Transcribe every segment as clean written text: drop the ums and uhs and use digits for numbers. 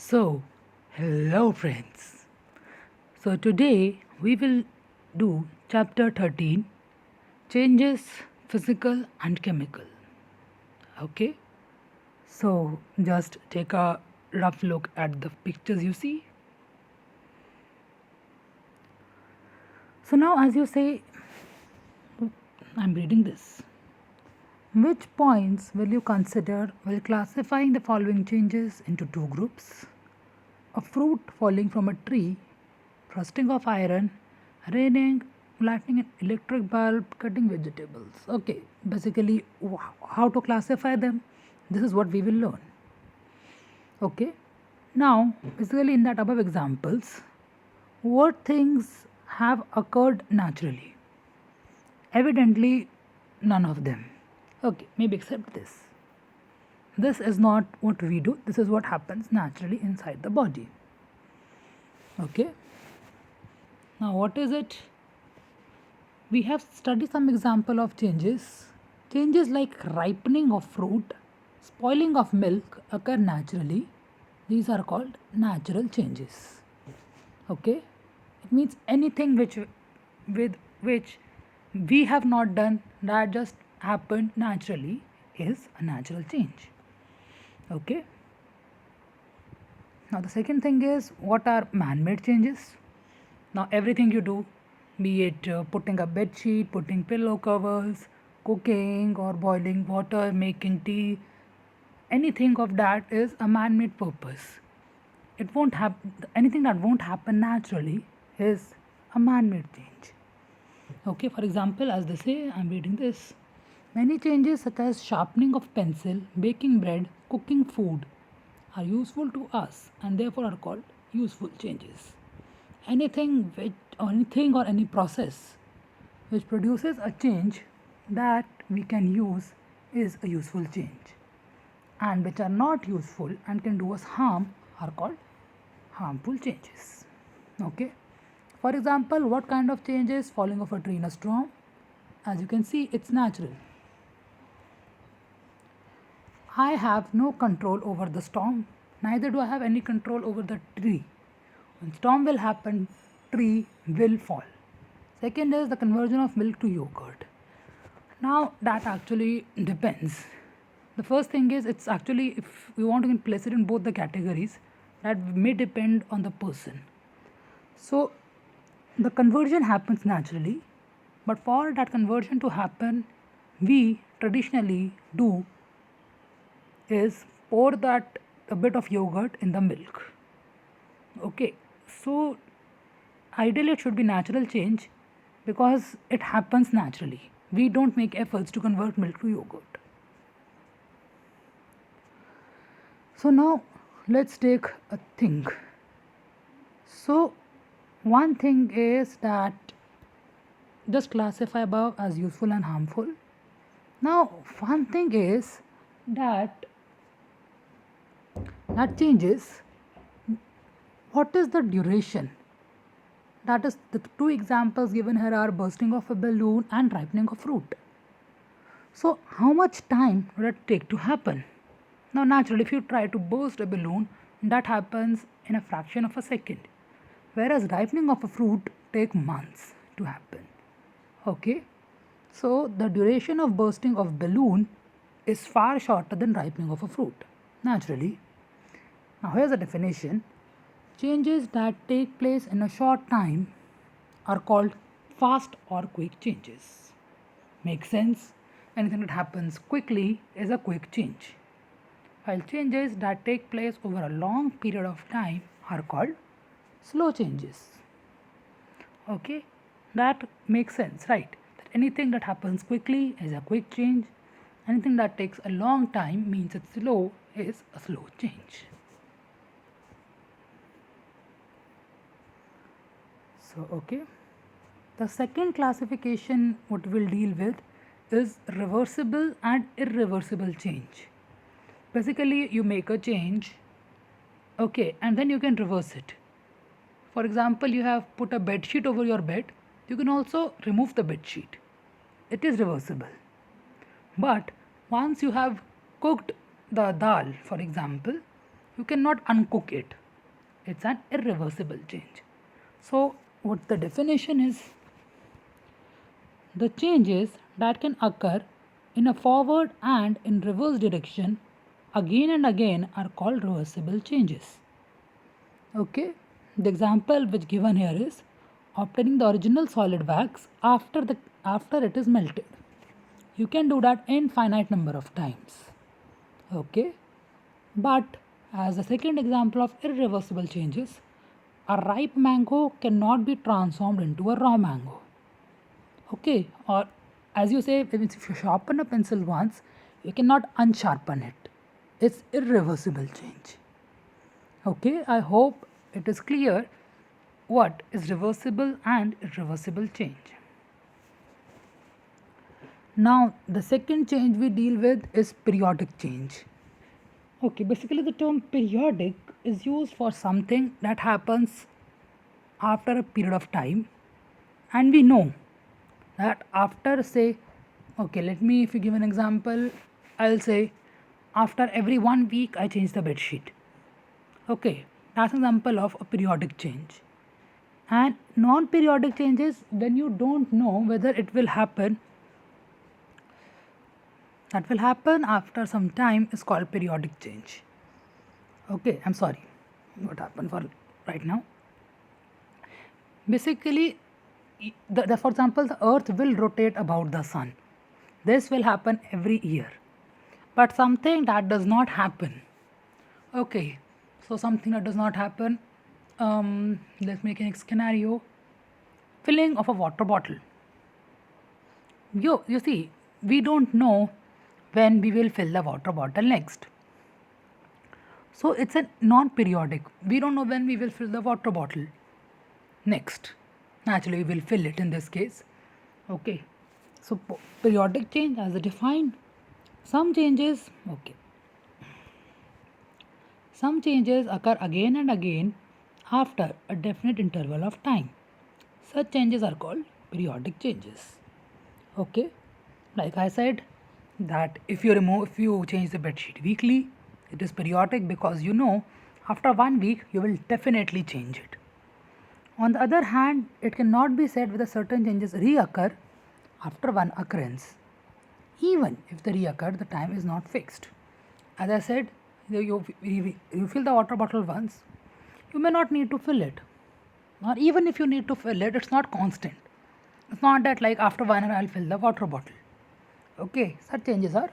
So, hello friends. So, today we will do chapter 13 Changes Physical and Chemical. Okay, so just take a rough look at the pictures you see. So, now as you say, I'm reading this. Which points will you consider while classifying the following changes into two groups? A fruit falling from a tree, rusting of iron, raining, lightning an electric bulb, cutting vegetables. Okay, basically, how to classify them? This is what we will learn. Okay, now, basically, in that above examples, what things have occurred naturally? Evidently, none of them. Okay, maybe except this. This is not what we do, this is what happens naturally inside the body. Okay, now what is it? We have studied some example of changes. Changes like ripening of fruit, spoiling of milk occur naturally. These are called natural changes. Okay, it means anything with which we have not done, that just happened naturally, is a natural change. Okay, now the second thing is, what are man-made changes? Now everything you do, be it putting a bed sheet, putting pillow covers, cooking or boiling water, making tea, anything of that is a man-made purpose. It won't happen. Anything that won't happen naturally is a man-made change. Okay, for example, as they say, I'm reading this. Many changes such as sharpening of pencil, baking bread, cooking food are useful to us and therefore are called useful changes. Anything or any process which produces a change that we can use is a useful change, and which are not useful and can do us harm are called harmful changes. Okay, for example, what kind of changes? Falling of a tree in a storm. As you can see, it's natural. I have no control over the storm, neither do I have any control over the tree. When storm will happen, tree will fall. Second is the conversion of milk to yogurt. Now that actually depends. The first thing is, it's actually, if we want to place it in both the categories, that may depend on the person. So the conversion happens naturally, but for that conversion to happen, we traditionally do is pour that a bit of yogurt in the milk. Okay, so ideally it should be natural change because it happens naturally. We don't make efforts to convert milk to yogurt. So now let's take a thing. So one thing is that just classify above as useful and harmful. Now one thing is that changes, what is the duration? That is, the two examples given here are bursting of a balloon and ripening of fruit. So how much time would it take to happen? Now naturally, if you try to burst a balloon, that happens in a fraction of a second, whereas ripening of a fruit take months to happen. Okay, so the duration of bursting of balloon is far shorter than ripening of a fruit naturally. Now here's a definition. Changes that take place in a short time are called fast or quick changes. Makes sense? Anything that happens quickly is a quick change, while changes that take place over a long period of time are called slow changes. Okay, that makes sense, right? That anything that happens quickly is a quick change, anything that takes a long time means it's slow is a slow change. So, okay, the second classification what we'll deal with is reversible and irreversible change. Basically, you make a change, okay, and then you can reverse it. For example, you have put a bed sheet over your bed, you can also remove the bed sheet. It is reversible. But once you have cooked the dal, for example, You cannot uncook it. It's an irreversible change. So, what the definition is, the changes that can occur in a forward and in reverse direction again and again are called reversible changes. Okay, the example which given here is obtaining the original solid wax after it is melted. You can do that infinite number of times. Okay, but as a second example of irreversible changes, a ripe mango cannot be transformed into a raw mango. Okay, or as you say, if you sharpen a pencil once, you cannot unsharpen it. It's irreversible change. Okay, I hope it is clear what is reversible and irreversible change. Now, the second change we deal with is periodic change. Okay, basically, the term periodic is used for something that happens after a period of time, and we know that after, say, okay, let me, if you give an example, I'll say after every 1 week I change the bed sheet. Okay, that's an example of a periodic change. And non periodic changes, when you don't know whether it will happen, that will happen after some time, is called periodic change. Okay, I'm sorry, what happened for right now. Basically, for example, the earth will rotate about the sun. This will happen every year. But something that does not happen. Okay, so something that does not happen. Let's make a scenario. Filling of a water bottle. You see, we don't know when we will fill the water bottle next. So it's a non-periodic. We don't know when we will fill the water bottle next. Naturally, we will fill it in this case. Okay. So periodic change as defined. Some changes, okay. Some changes occur again and again after a definite interval of time. Such changes are called periodic changes. Okay. Like I said, that if you change the bedsheet weekly, it is periodic because you know after 1 week you will definitely change it. On the other hand, it cannot be said whether certain changes reoccur after one occurrence. Even if they reoccur, the time is not fixed. As I said, you fill the water bottle once, you may not need to fill it. Or even if you need to fill it, it's not constant. It's not that like after 1 hour I'll fill the water bottle. Okay, such changes are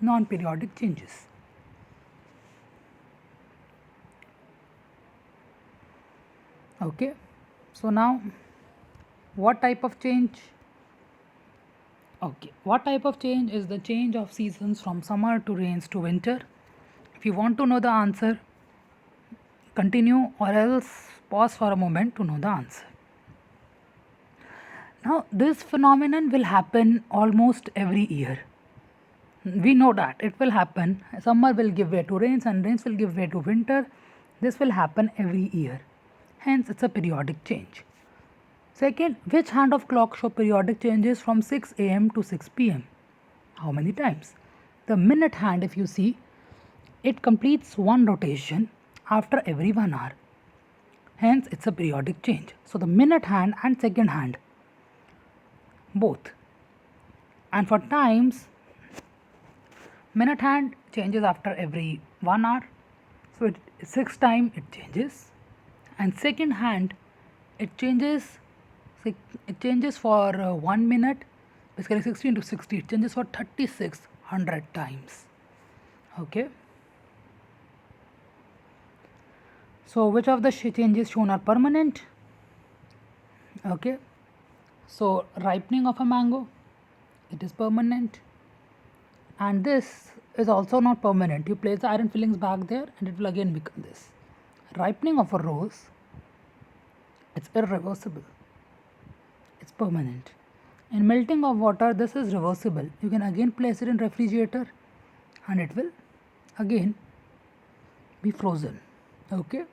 non-periodic changes. Okay, so now what type of change? Okay, what type of change is the change of seasons from summer to rains to winter? If you want to know the answer, continue or else pause for a moment to know the answer. Now, this phenomenon will happen almost every year. We know that it will happen. Summer will give way to rains and rains will give way to winter. This will happen every year. Hence, it's a periodic change. Second, which hand of clock show periodic changes from 6 am to 6 pm? How many times? The minute hand, if you see, it completes one rotation after every 1 hour. Hence, it's a periodic change. So, the minute hand and second hand, both. And for times, minute hand changes after every 1 hour. So, 6 times it changes. And second hand, it changes for 1 minute, basically 60 into 60, it changes for 3600 times. Okay. So which of the changes shown are permanent? Okay. So ripening of a mango, it is permanent, and this is also not permanent. You place the iron fillings back there and it will again become this. Ripening of a rose, it's irreversible. It's permanent. In melting of water, this is reversible. You can again place it in refrigerator and it will again be frozen. Okay.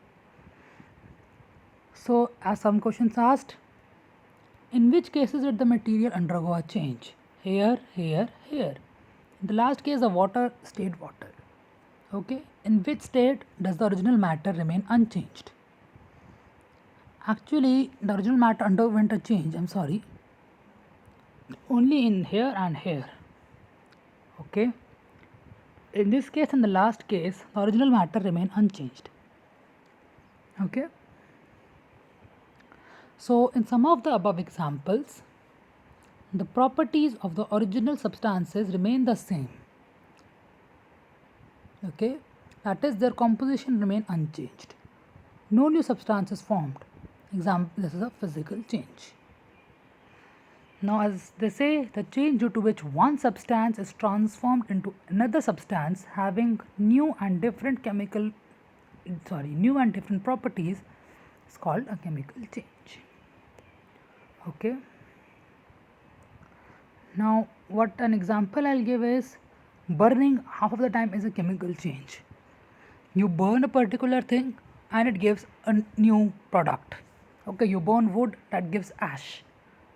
So as some questions asked, in which cases did the material undergo a change? Here, here, here. In the last case, the water stayed water. Okay, in which state does the original matter remain unchanged? Actually, the original matter underwent a change, I'm sorry, only in here and here. Okay, in this case and the last case, the original matter remain unchanged. Okay, so in some of the above examples, the properties of the original substances remain the same. Okay, that is, their composition remain unchanged. No new substance is formed. Example, this is a physical change. Now, as they say, the change due to which one substance is transformed into another substance having new and different properties is called a chemical change. Okay. Now, what an example I'll give is burning half of the time is a chemical change. You burn a particular thing and it gives a new product. Okay, you burn wood, that gives ash.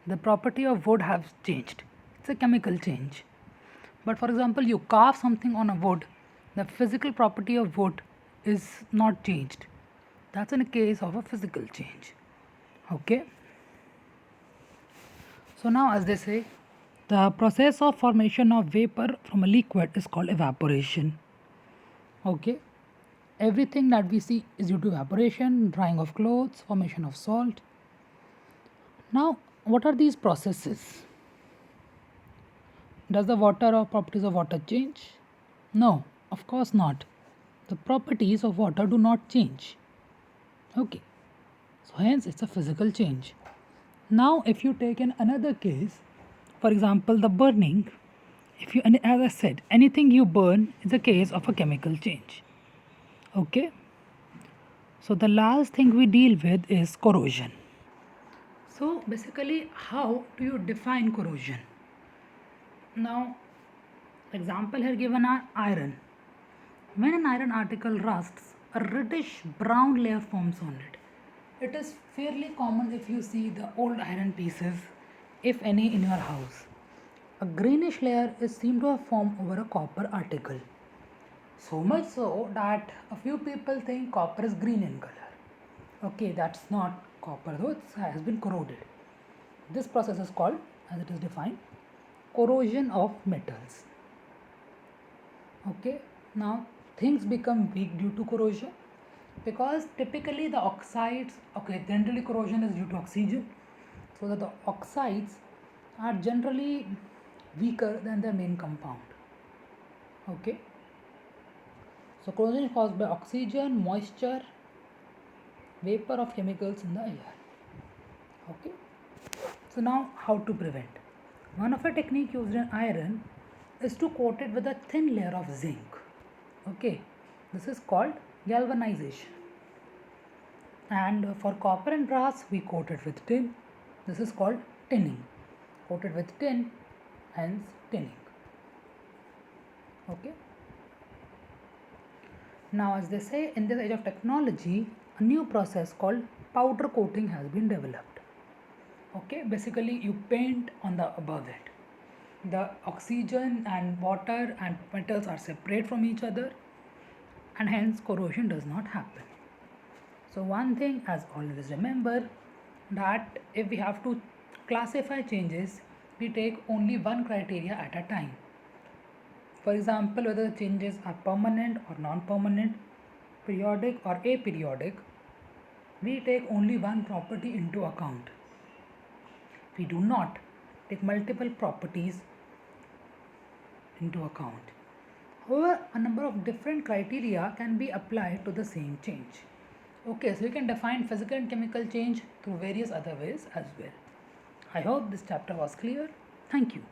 The property of wood has changed. It's a chemical change. But for example, you carve something on a wood, the physical property of wood is not changed. That's in a case of a physical change. Okay. So now, as they say, the process of formation of vapor from a liquid is called evaporation. Okay. Everything that we see is due to evaporation, drying of clothes, formation of salt. Now, what are these processes? Does the water or properties of water change? No, of course not. The properties of water do not change. Okay, so hence it's a physical change. Now, if you take another case, for example, the burning, as I said, anything you burn is a case of a chemical change. Okay, so the last thing we deal with is corrosion. So basically, how do you define corrosion? Now, example here given are iron. When an iron article rusts, a reddish brown layer forms on it. It is fairly common if you see the old iron pieces, if any, in your house. A greenish layer is seen to have formed over a copper article. So much so that a few people think copper is green in color. Okay, that's not copper though, it has been corroded. This process is called, as it is defined, corrosion of metals. Okay, now things become weak due to corrosion because typically the oxides, generally corrosion is due to oxygen, so that the oxides are generally weaker than their main compound. Okay, so corrosion is caused by oxygen, moisture, vapor of chemicals in the air. Okay, so now how to prevent? One of the technique used in iron is to coat it with a thin layer of zinc. Okay, this is called galvanization. And for copper and brass, we coat it with tin. This is called tinning. Coated with tin, hence tinning. Okay. Now, as they say, in this age of technology, a new process called powder coating has been developed. Okay, basically you paint on the above it. The oxygen and water and metals are separate from each other, and hence corrosion does not happen. So one thing, as always, remember that if we have to classify changes, we take only one criteria at a time. For example, whether the changes are permanent or non-permanent, periodic or aperiodic, we take only one property into account. We do not take multiple properties into account. However, a number of different criteria can be applied to the same change. Okay, so you can define physical and chemical change through various other ways as well. I hope this chapter was clear. Thank you.